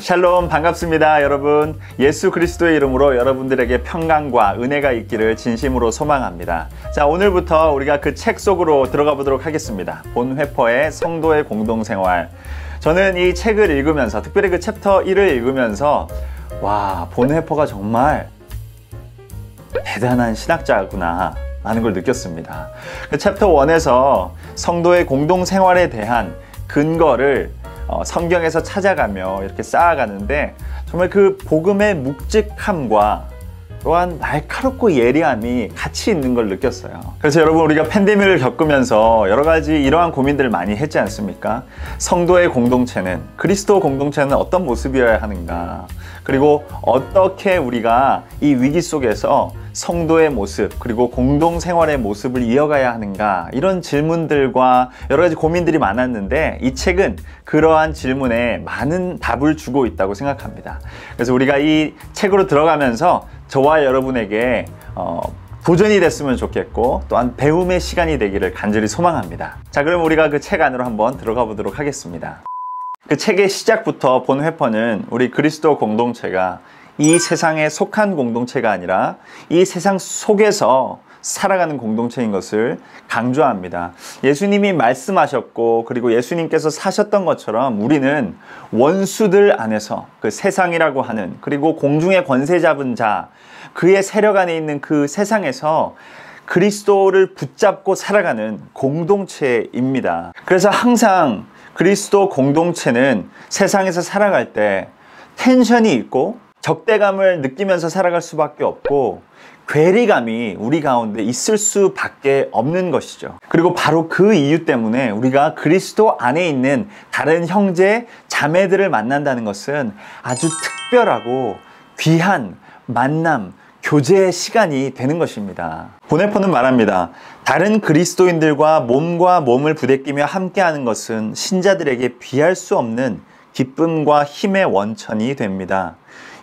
샬롬, 반갑습니다. 여러분, 예수 그리스도의 이름으로 여러분들에게 평강과 은혜가 있기를 진심으로 소망합니다. 자, 오늘부터 우리가 그 책 속으로 들어가 보도록 하겠습니다. 본회퍼의 성도의 공동생활. 저는 이 책을 읽으면서, 특별히 그 챕터 1을 읽으면서 와, 본회퍼가 정말 대단한 신학자구나 라는 걸 느꼈습니다. 그 챕터 1에서 성도의 공동생활에 대한 근거를 성경에서 찾아가며 이렇게 쌓아가는데, 정말 그 복음의 묵직함과 또한 날카롭고 예리함이 같이 있는 걸 느꼈어요. 그래서 여러분, 우리가 팬데믹을 겪으면서 여러 가지 이러한 고민들을 많이 했지 않습니까? 성도의 공동체는, 그리스도 공동체는 어떤 모습이어야 하는가, 그리고 어떻게 우리가 이 위기 속에서 성도의 모습, 그리고 공동생활의 모습을 이어가야 하는가, 이런 질문들과 여러 가지 고민들이 많았는데, 이 책은 그러한 질문에 많은 답을 주고 있다고 생각합니다. 그래서 우리가 이 책으로 들어가면서 저와 여러분에게 도전이 됐으면 좋겠고, 또한 배움의 시간이 되기를 간절히 소망합니다. 자, 그럼 우리가 그 책 안으로 한번 들어가 보도록 하겠습니다. 그 책의 시작부터 본회퍼는 우리 그리스도 공동체가 이 세상에 속한 공동체가 아니라 이 세상 속에서 살아가는 공동체인 것을 강조합니다. 예수님이 말씀하셨고, 그리고 예수님께서 사셨던 것처럼 우리는 원수들 안에서, 그 세상이라고 하는, 그리고 공중의 권세 잡은 자, 그의 세력 안에 있는 그 세상에서 그리스도를 붙잡고 살아가는 공동체입니다. 그래서 항상 그리스도 공동체는 세상에서 살아갈 때 텐션이 있고 적대감을 느끼면서 살아갈 수밖에 없고, 괴리감이 우리 가운데 있을 수밖에 없는 것이죠. 그리고 바로 그 이유 때문에 우리가 그리스도 안에 있는 다른 형제, 자매들을 만난다는 것은 아주 특별하고 귀한 만남, 교제의 시간이 되는 것입니다. 본회퍼는 말합니다. 다른 그리스도인들과 몸과 몸을 부대끼며 함께하는 것은 신자들에게 비할 수 없는 기쁨과 힘의 원천이 됩니다.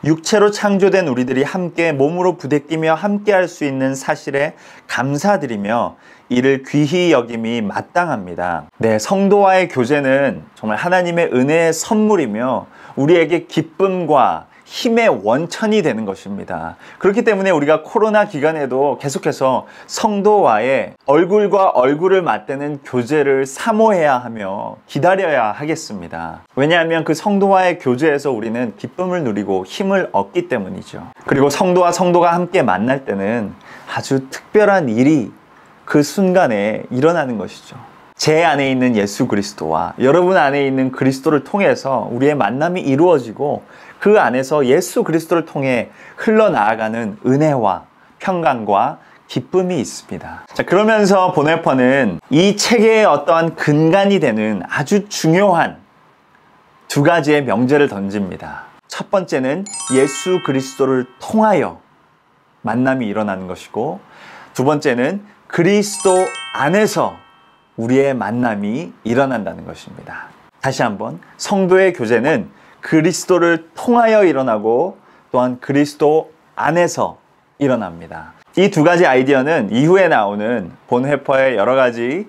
육체로 창조된 우리들이 함께 몸으로 부대끼며 함께할 수 있는 사실에 감사드리며 이를 귀히 여김이 마땅합니다. 네, 성도와의 교제는 정말 하나님의 은혜의 선물이며 우리에게 기쁨과 힘의 원천이 되는 것입니다. 그렇기 때문에 우리가 코로나 기간에도 계속해서 성도와의 얼굴과 얼굴을 맞대는 교제를 사모해야 하며 기다려야 하겠습니다. 왜냐하면 그 성도와의 교제에서 우리는 기쁨을 누리고 힘을 얻기 때문이죠. 그리고 성도와 성도가 함께 만날 때는 아주 특별한 일이 그 순간에 일어나는 것이죠. 제 안에 있는 예수 그리스도와 여러분 안에 있는 그리스도를 통해서 우리의 만남이 이루어지고, 그 안에서 예수 그리스도를 통해 흘러나아가는 은혜와 평강과 기쁨이 있습니다. 자, 그러면서 본회퍼는 이 책의 어떠한 근간이 되는 아주 중요한 두 가지의 명제를 던집니다. 첫 번째는 예수 그리스도를 통하여 만남이 일어나는 것이고, 두 번째는 그리스도 안에서 우리의 만남이 일어난다는 것입니다. 다시 한번, 성도의 교제는 그리스도를 통하여 일어나고 또한 그리스도 안에서 일어납니다. 이 두 가지 아이디어는 이후에 나오는 본회퍼의 여러 가지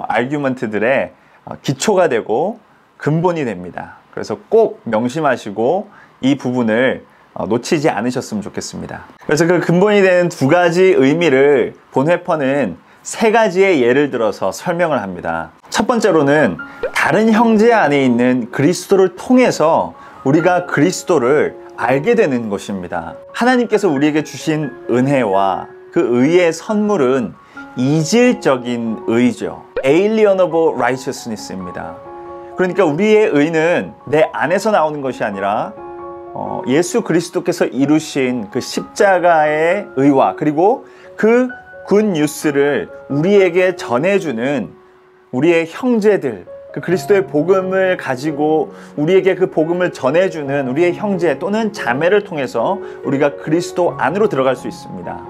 아규먼트들의 기초가 되고 근본이 됩니다. 그래서 꼭 명심하시고 이 부분을 놓치지 않으셨으면 좋겠습니다. 그래서 그 근본이 되는 두 가지 의미를 본회퍼는 세 가지의 예를 들어서 설명을 합니다. 첫 번째로는 다른 형제 안에 있는 그리스도를 통해서 우리가 그리스도를 알게 되는 것입니다. 하나님께서 우리에게 주신 은혜와 그 의의 선물은 이질적인 의죠. Alienable Righteousness입니다. 그러니까 우리의 의는 내 안에서 나오는 것이 아니라 예수 그리스도께서 이루신 그 십자가의 의와, 그리고 그 굿뉴스를 우리에게 전해주는 우리의 형제들, 그 그리스도의 복음을 가지고 우리에게 그 복음을 전해주는 우리의 형제 또는 자매를 통해서 우리가 그리스도 안으로 들어갈 수 있습니다.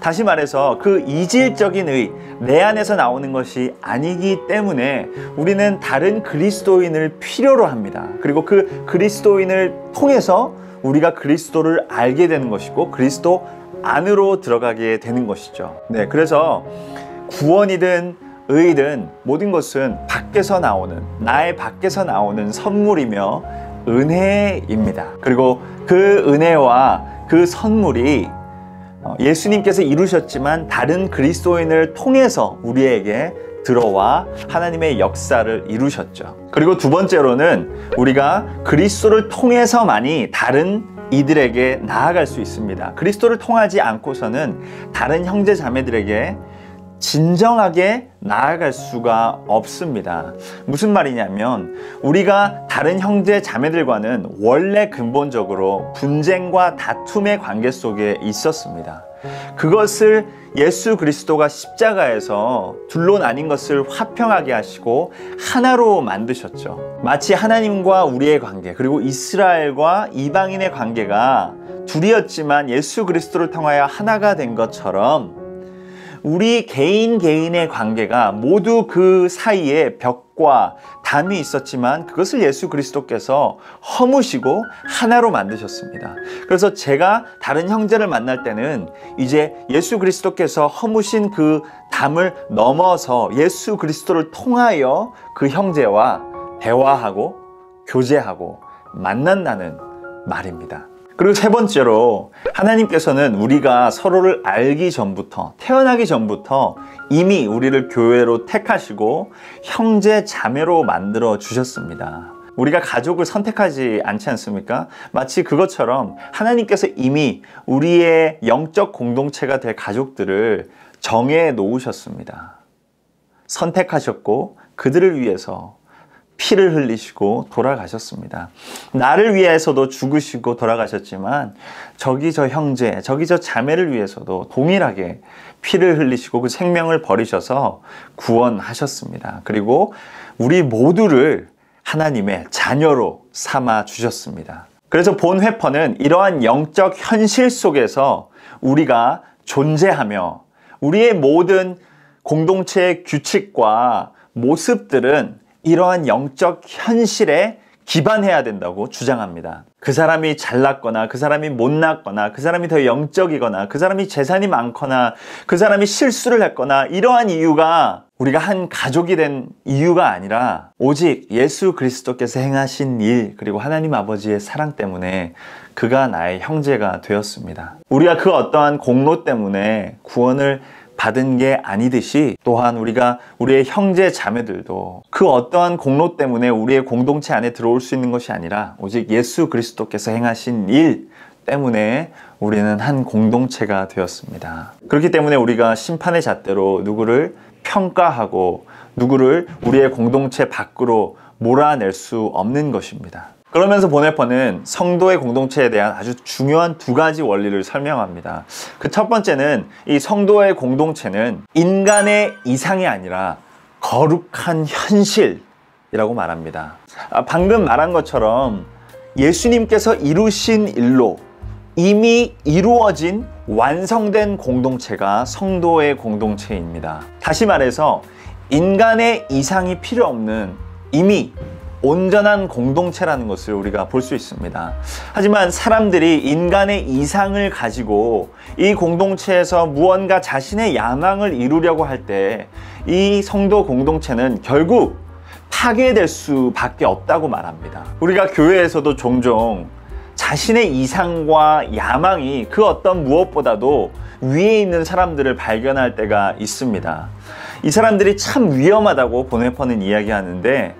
다시 말해서 그 이질적인 의, 내 안에서 나오는 것이 아니기 때문에 우리는 다른 그리스도인을 필요로 합니다. 그리고 그 그리스도인을 통해서 우리가 그리스도를 알게 되는 것이고 그리스도 안으로 들어가게 되는 것이죠. 네, 그래서 구원이든 의든 모든 것은 밖에서 나오는, 나의 밖에서 나오는 선물이며 은혜입니다. 그리고 그 은혜와 그 선물이 예수님께서 이루셨지만 다른 그리스도인을 통해서 우리에게 들어와 하나님의 역사를 이루셨죠. 그리고 두 번째로는 우리가 그리스도를 통해서만이 다른 이들에게 나아갈 수 있습니다. 그리스도를 통하지 않고서는 다른 형제 자매들에게 진정하게 나아갈 수가 없습니다. 무슨 말이냐면 우리가 다른 형제 자매들과는 원래 근본적으로 분쟁과 다툼의 관계 속에 있었습니다. 그것을 예수 그리스도가 십자가에서 둘로 나뉜 것을 화평하게 하시고 하나로 만드셨죠. 마치 하나님과 우리의 관계, 그리고 이스라엘과 이방인의 관계가 둘이었지만 예수 그리스도를 통하여 하나가 된 것처럼 우리 개인의 관계가 모두 그 사이에 벽과 담이 있었지만 그것을 예수 그리스도께서 허무시고 하나로 만드셨습니다. 그래서 제가 다른 형제를 만날 때는 이제 예수 그리스도께서 허무신 그 담을 넘어서 예수 그리스도를 통하여 그 형제와 대화하고 교제하고 만난다는 말입니다. 그리고 세 번째로 하나님께서는 우리가 서로를 알기 전부터, 태어나기 전부터 이미 우리를 교회로 택하시고 형제 자매로 만들어 주셨습니다. 우리가 가족을 선택하지 않지 않습니까? 마치 그것처럼 하나님께서 이미 우리의 영적 공동체가 될 가족들을 정해 놓으셨습니다. 선택하셨고 그들을 위해서 피를 흘리시고 돌아가셨습니다. 나를 위해서도 죽으시고 돌아가셨지만 저기 저 형제, 저기 저 자매를 위해서도 동일하게 피를 흘리시고 그 생명을 버리셔서 구원하셨습니다. 그리고 우리 모두를 하나님의 자녀로 삼아 주셨습니다. 그래서 본 회퍼는 이러한 영적 현실 속에서 우리가 존재하며 우리의 모든 공동체의 규칙과 모습들은 이러한 영적 현실에 기반해야 된다고 주장합니다. 그 사람이 잘났거나 그 사람이 못났거나 그 사람이 더 영적이거나 그 사람이 재산이 많거나 그 사람이 실수를 했거나 이러한 이유가 우리가 한 가족이 된 이유가 아니라 오직 예수 그리스도께서 행하신 일 그리고 하나님 아버지의 사랑 때문에 그가 나의 형제가 되었습니다. 우리가 그 어떠한 공로 때문에 구원을 받은 게 아니듯이 또한 우리가 우리의 형제 자매들도 그 어떠한 공로 때문에 우리의 공동체 안에 들어올 수 있는 것이 아니라 오직 예수 그리스도께서 행하신 일 때문에 우리는 한 공동체가 되었습니다. 그렇기 때문에 우리가 심판의 잣대로 누구를 평가하고 누구를 우리의 공동체 밖으로 몰아낼 수 없는 것입니다. 그러면서 보네퍼는 성도의 공동체에 대한 아주 중요한 두 가지 원리를 설명합니다. 그 첫 번째는 이 성도의 공동체는 인간의 이상이 아니라 거룩한 현실이라고 말합니다. 방금 말한 것처럼 예수님께서 이루신 일로 이미 이루어진 완성된 공동체가 성도의 공동체입니다. 다시 말해서 인간의 이상이 필요 없는 이미 온전한 공동체라는 것을 우리가 볼 수 있습니다. 하지만 사람들이 인간의 이상을 가지고 이 공동체에서 무언가 자신의 야망을 이루려고 할 때 이 성도 공동체는 결국 파괴될 수밖에 없다고 말합니다. 우리가 교회에서도 종종 자신의 이상과 야망이 그 어떤 무엇보다도 위에 있는 사람들을 발견할 때가 있습니다. 이 사람들이 참 위험하다고 보네퍼는 이야기하는데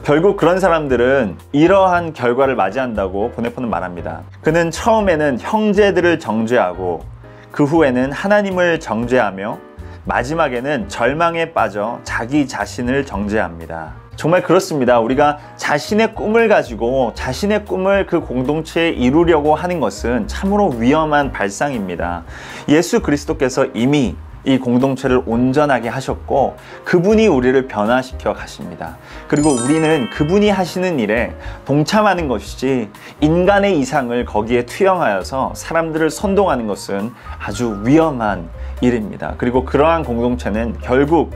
결국 그런 사람들은 이러한 결과를 맞이한다고 보네퍼는 말합니다. 그는 처음에는 형제들을 정죄하고 그 후에는 하나님을 정죄하며 마지막에는 절망에 빠져 자기 자신을 정죄합니다. 정말 그렇습니다. 우리가 자신의 꿈을 가지고 자신의 꿈을 그 공동체에 이루려고 하는 것은 참으로 위험한 발상입니다. 예수 그리스도께서 이미 이 공동체를 온전하게 하셨고 그분이 우리를 변화시켜 가십니다. 그리고 우리는 그분이 하시는 일에 동참하는 것이지 인간의 이상을 거기에 투영하여서 사람들을 선동하는 것은 아주 위험한 일입니다. 그리고 그러한 공동체는 결국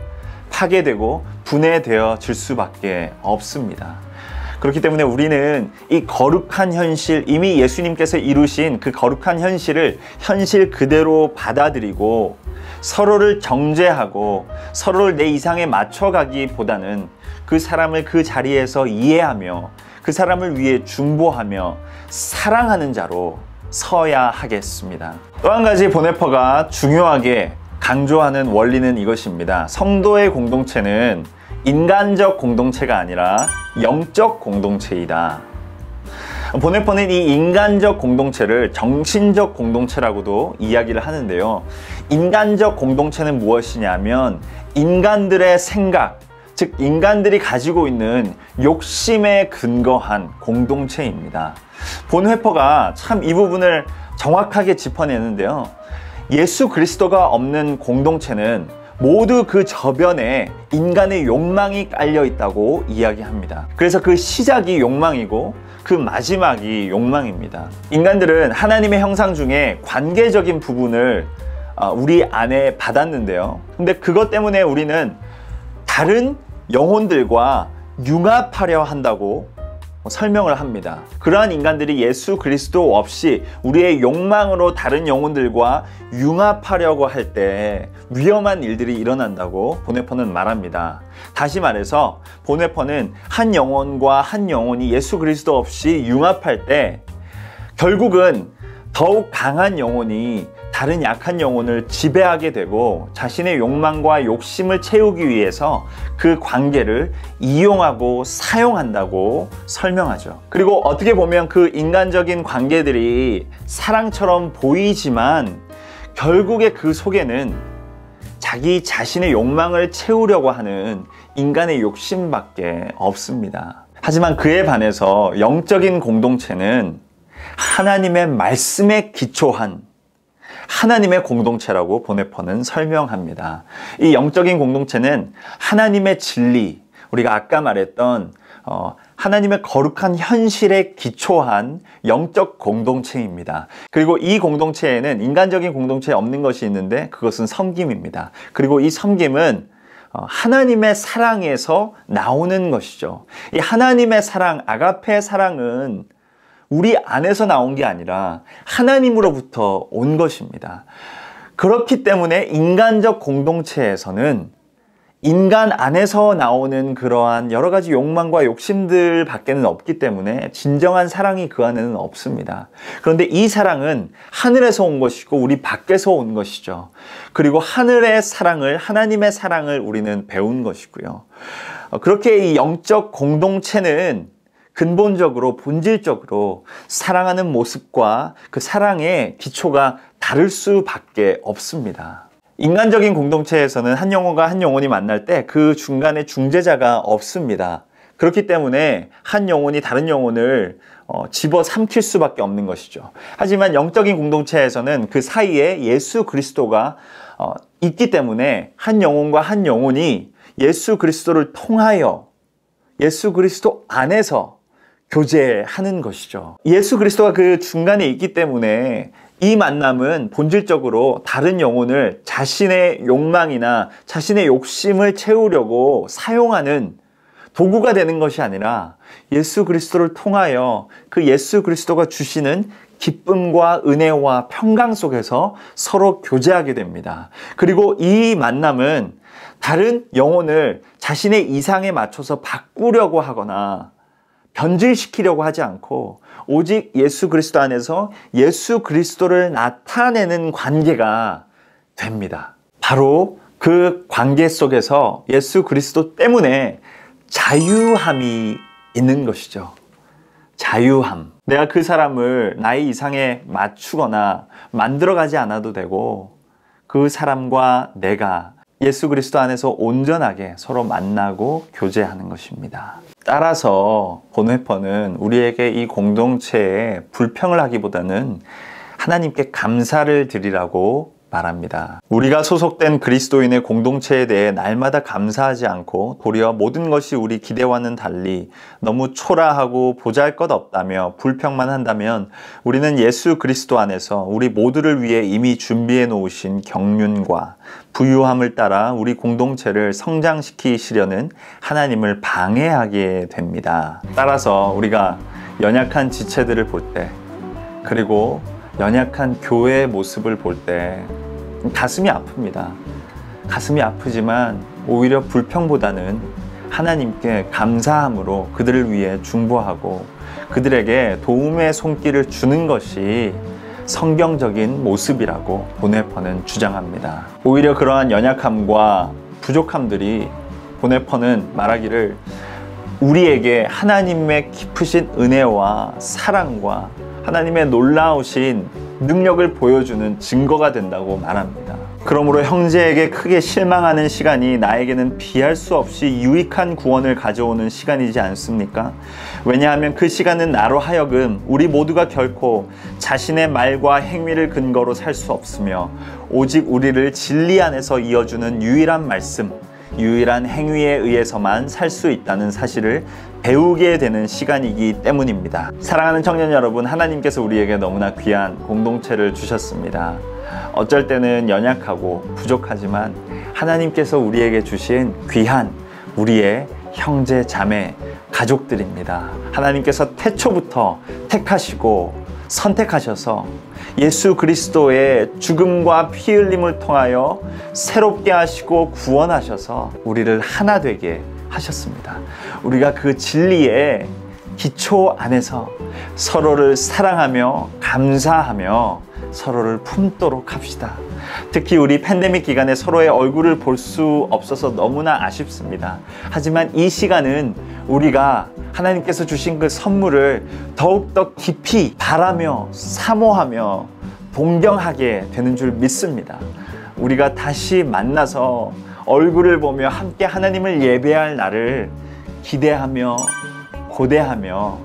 파괴되고 분해되어질 수밖에 없습니다. 그렇기 때문에 우리는 이 거룩한 현실, 이미 예수님께서 이루신 그 거룩한 현실을 현실 그대로 받아들이고 서로를 정죄하고 서로를 내 이상에 맞춰가기보다는 그 사람을 그 자리에서 이해하며 그 사람을 위해 중보하며 사랑하는 자로 서야 하겠습니다. 또 한 가지 보네퍼가 중요하게 강조하는 원리는 이것입니다. 성도의 공동체는 인간적 공동체가 아니라 영적 공동체이다. 보네퍼는 이 인간적 공동체를 정신적 공동체라고도 이야기를 하는데요. 인간적 공동체는 무엇이냐면 인간들의 생각, 즉 인간들이 가지고 있는 욕심에 근거한 공동체입니다. 본회퍼가 참 이 부분을 정확하게 짚어내는데요. 예수 그리스도가 없는 공동체는 모두 그 저변에 인간의 욕망이 깔려 있다고 이야기합니다. 그래서 그 시작이 욕망이고 그 마지막이 욕망입니다. 인간들은 하나님의 형상 중에 관계적인 부분을 우리 안에 받았는데요. 근데 그것 때문에 우리는 다른 영혼들과 융합하려 한다고 설명을 합니다. 그러한 인간들이 예수 그리스도 없이 우리의 욕망으로 다른 영혼들과 융합하려고 할 때 위험한 일들이 일어난다고 보네퍼는 말합니다. 다시 말해서 보네퍼는 한 영혼과 한 영혼이 예수 그리스도 없이 융합할 때 결국은 더욱 강한 영혼이 다른 약한 영혼을 지배하게 되고 자신의 욕망과 욕심을 채우기 위해서 그 관계를 이용하고 사용한다고 설명하죠. 그리고 어떻게 보면 그 인간적인 관계들이 사랑처럼 보이지만 결국에 그 속에는 자기 자신의 욕망을 채우려고 하는 인간의 욕심밖에 없습니다. 하지만 그에 반해서 영적인 공동체는 하나님의 말씀에 기초한 하나님의 공동체라고 보네퍼는 설명합니다. 이 영적인 공동체는 하나님의 진리, 우리가 아까 말했던 하나님의 거룩한 현실에 기초한 영적 공동체입니다. 그리고 이 공동체에는 인간적인 공동체에 없는 것이 있는데 그것은 섬김입니다. 그리고 이 섬김은 하나님의 사랑에서 나오는 것이죠. 이 하나님의 사랑, 아가페 사랑은 우리 안에서 나온 게 아니라 하나님으로부터 온 것입니다. 그렇기 때문에 인간적 공동체에서는 인간 안에서 나오는 그러한 여러 가지 욕망과 욕심들 밖에는 없기 때문에 진정한 사랑이 그 안에는 없습니다. 그런데 이 사랑은 하늘에서 온 것이고 우리 밖에서 온 것이죠. 그리고 하늘의 사랑을, 하나님의 사랑을 우리는 배운 것이고요. 그렇게 이 영적 공동체는 근본적으로 본질적으로 사랑하는 모습과 그 사랑의 기초가 다를 수밖에 없습니다. 인간적인 공동체에서는 한 영혼과 한 영혼이 만날 때 그 중간에 중재자가 없습니다. 그렇기 때문에 한 영혼이 다른 영혼을 집어삼킬 수밖에 없는 것이죠. 하지만 영적인 공동체에서는 그 사이에 예수 그리스도가 있기 때문에 한 영혼과 한 영혼이 예수 그리스도를 통하여 예수 그리스도 안에서 교제하는 것이죠. 예수 그리스도가 그 중간에 있기 때문에 이 만남은 본질적으로 다른 영혼을 자신의 욕망이나 자신의 욕심을 채우려고 사용하는 도구가 되는 것이 아니라 예수 그리스도를 통하여 그 예수 그리스도가 주시는 기쁨과 은혜와 평강 속에서 서로 교제하게 됩니다. 그리고 이 만남은 다른 영혼을 자신의 이상에 맞춰서 바꾸려고 하거나 변질시키려고 하지 않고 오직 예수 그리스도 안에서 예수 그리스도를 나타내는 관계가 됩니다. 바로 그 관계 속에서 예수 그리스도 때문에 자유함이 있는 것이죠. 자유함. 내가 그 사람을 나의 이상에 맞추거나 만들어가지 않아도 되고 그 사람과 내가 예수 그리스도 안에서 온전하게 서로 만나고 교제하는 것입니다. 따라서 본회퍼는 우리에게 이 공동체에 불평을 하기보다는 하나님께 감사를 드리라고 말합니다. 우리가 소속된 그리스도인의 공동체에 대해 날마다 감사하지 않고 도리어 모든 것이 우리 기대와는 달리 너무 초라하고 보잘것없다며 불평만 한다면 우리는 예수 그리스도 안에서 우리 모두를 위해 이미 준비해 놓으신 경륜과 부유함을 따라 우리 공동체를 성장시키시려는 하나님을 방해하게 됩니다. 따라서 우리가 연약한 지체들을 볼 때, 그리고 연약한 교회의 모습을 볼 때 가슴이 아픕니다. 가슴이 아프지만 오히려 불평보다는 하나님께 감사함으로 그들을 위해 중보하고 그들에게 도움의 손길을 주는 것이 성경적인 모습이라고 보네퍼는 주장합니다. 오히려 그러한 연약함과 부족함들이 보네퍼는 말하기를 우리에게 하나님의 깊으신 은혜와 사랑과 하나님의 놀라우신 능력을 보여주는 증거가 된다고 말합니다. 그러므로 형제에게 크게 실망하는 시간이 나에게는 비할 수 없이 유익한 구원을 가져오는 시간이지 않습니까? 왜냐하면 그 시간은 나로 하여금 우리 모두가 결코 자신의 말과 행위를 근거로 살 수 없으며 오직 우리를 진리 안에서 이어주는 유일한 말씀, 유일한 행위에 의해서만 살 수 있다는 사실을 배우게 되는 시간이기 때문입니다. 사랑하는 청년 여러분, 하나님께서 우리에게 너무나 귀한 공동체를 주셨습니다. 어쩔 때는 연약하고 부족하지만 하나님께서 우리에게 주신 귀한 우리의 형제, 자매, 가족들입니다. 하나님께서 태초부터 택하시고 선택하셔서 예수 그리스도의 죽음과 피 흘림을 통하여 새롭게 하시고 구원하셔서 우리를 하나 되게 하셨습니다. 우리가 그 진리의 기초 안에서 서로를 사랑하며 감사하며 서로를 품도록 합시다. 특히 우리 팬데믹 기간에 서로의 얼굴을 볼 수 없어서 너무나 아쉽습니다. 하지만 이 시간은 우리가 하나님께서 주신 그 선물을 더욱더 깊이 바라며 사모하며 동경하게 되는 줄 믿습니다. 우리가 다시 만나서 얼굴을 보며 함께 하나님을 예배할 날을 기대하며 고대하며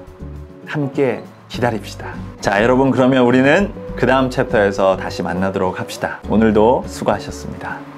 함께 기다립시다. 자, 여러분, 그러면 우리는 그 다음 챕터에서 다시 만나도록 합시다. 오늘도 수고하셨습니다.